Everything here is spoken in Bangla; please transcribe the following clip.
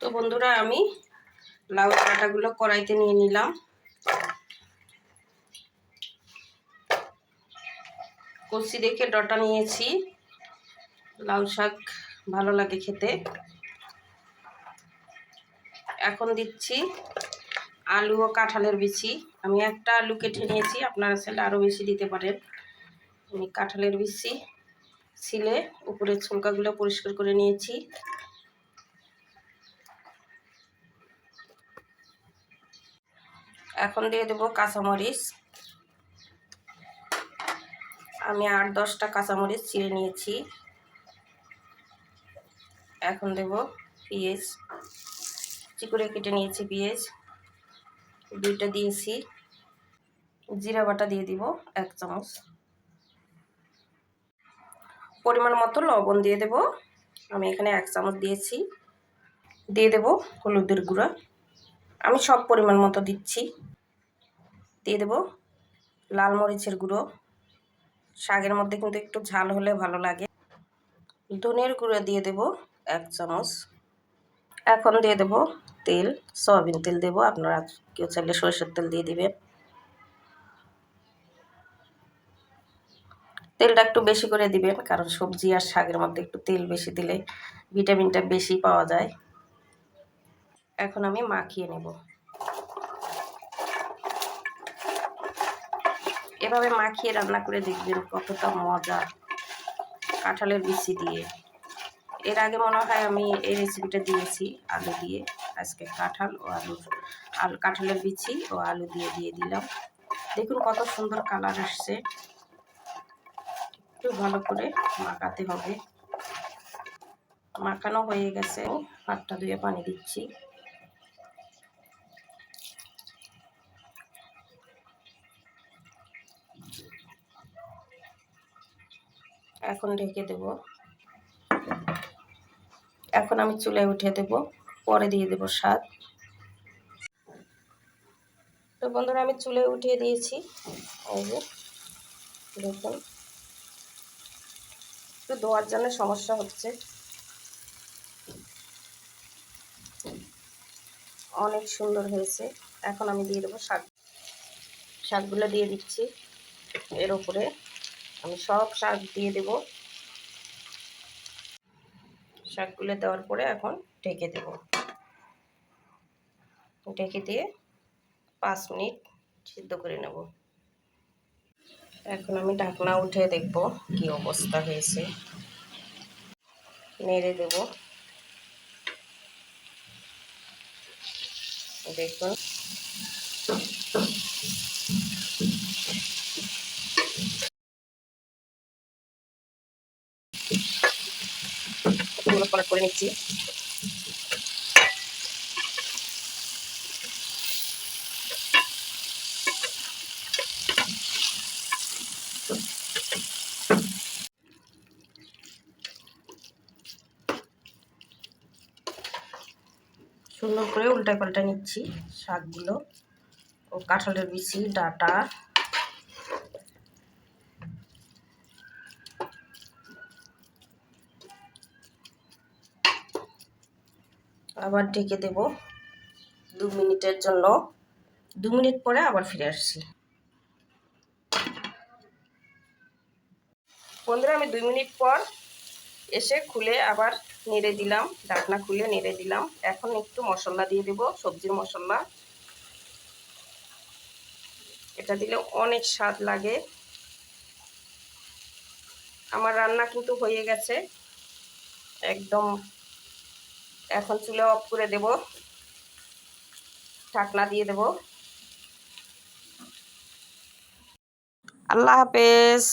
তো বন্ধুরা আমি লাউ ডাঁটাগুলো কড়াইতে নিয়ে নিলাম। কচি দেখে ডাঁটা নিয়েছি, লাউ শাক ভালো লাগে খেতে। এখন দিচ্ছি আলু ও কাঁঠালের বিচি। আমি একটা আলু কেটে নিয়েছি, আপনারা চাইলে আরও বেশি দিতে পারেন। আমি কাঁঠালের বিচি ছিলে উপরের ছোলকাগুলো পরিষ্কার করে নিয়েছি। এখন দিয়ে দেব কাঁচামরিচ। আমি 8-10টা কাঁচামরিচ চিড়ে নিয়েছি। এখন দেব পেঁয়াজ, চিকুরে কেটে নিয়েছি পেঁয়াজ, 2টা দিয়েছি। জিরা বাটা দিয়ে দিব 1 চামচ। পরিমাণ মতো লবণ দিয়ে দেব, আমি এখানে 1 চামচ দিয়েছি। দিয়ে দেব হলুদের গুঁড়া, আমি সব পরিমাণ মতো দিচ্ছি। দিয়ে দেব লাল মরিচের গুঁড়ো, শাকের মধ্যে কিন্তু একটু ঝাল হলে ভালো লাগে। ধনের গুঁড়ো দিয়ে দেব 1 চামচ। এখন দিয়ে দেব তেল, সয়াবিন তেল দেব, আপনারা কেউ চাইলে সরষের তেল দিয়ে দিবেন। তেলটা একটু বেশি করে দিবেন, কারণ সবজি আর শাকের মধ্যে একটু তেল বেশি দিলে ভিটামিনটা বেশি পাওয়া যায়। এখন আমি মাখিয়ে নেব। এভাবে মাখিয়ে রান্না করে দেখবেন কতটা মজা কাঁঠালের বিচি দিয়ে। এর আগে মনে হয় আমি এই রেসিপিটা দিয়েছি আলু দিয়ে, আজকে কাঁঠাল ও কাঁঠালের বিচি ও আলু দিয়ে দিলাম। দেখুন কত সুন্দর কালার আসছে। একটু ভালো করে মাখাতে হবে। মাখানো হয়ে গেছে, হাতটা ধুয়ে পানি দিচ্ছি। এখন ঢেকে দেব। এখন আমি চুলায় উঠিয়ে দেব, পরে দিয়ে দেব শাক। তো বন্ধুরা আমি চুলায় উঠিয়ে দিয়েছি। এই যে দেখুন, একটু ধোয়ার জন্য সমস্যা হচ্ছে। অনেক সুন্দর হয়েছে। এখন আমি দিয়ে দেবো শাকগুলো দিয়ে দিচ্ছি। এর উপরে আমি সব শাক দিয়ে দেব। শাকগুলো দেওয়ার পরে এখন ঢেকে দেব। ঢেকে দিয়ে 5 মিনিট সিদ্ধ করে নেব। এখন আমি ঢাকনা উঠে দেখব কি অবস্থা হয়েছে। নেড়ে দেব। দেখুন পলট করে নিচ্ছি। সুন্দর করে উল্টা পাল্টা নিচ্ছি শাকগুলো ও কাঁঠালের বিচি, ডাঁটা। আবার ঢেকে দেব 2 মিনিটের জন্য। 2 মিনিট পরে আবার ফিরে আসছি। বন্ধুরা আমি 2 মিনিট পর এসে খুলে আবার নেড়ে দিলাম, ঢাকনা খুলে নেড়ে দিলাম। এখন একটু মশলা দিয়ে দেব, সবজির মশলা। এটা দিলে অনেক স্বাদ লাগে। আমার রান্না কিন্তু হয়ে গেছে একদম। এখন চুলা অফ করে দেব, ঢাকনা দিয়ে দেব। আল্লাহ হাফেজ।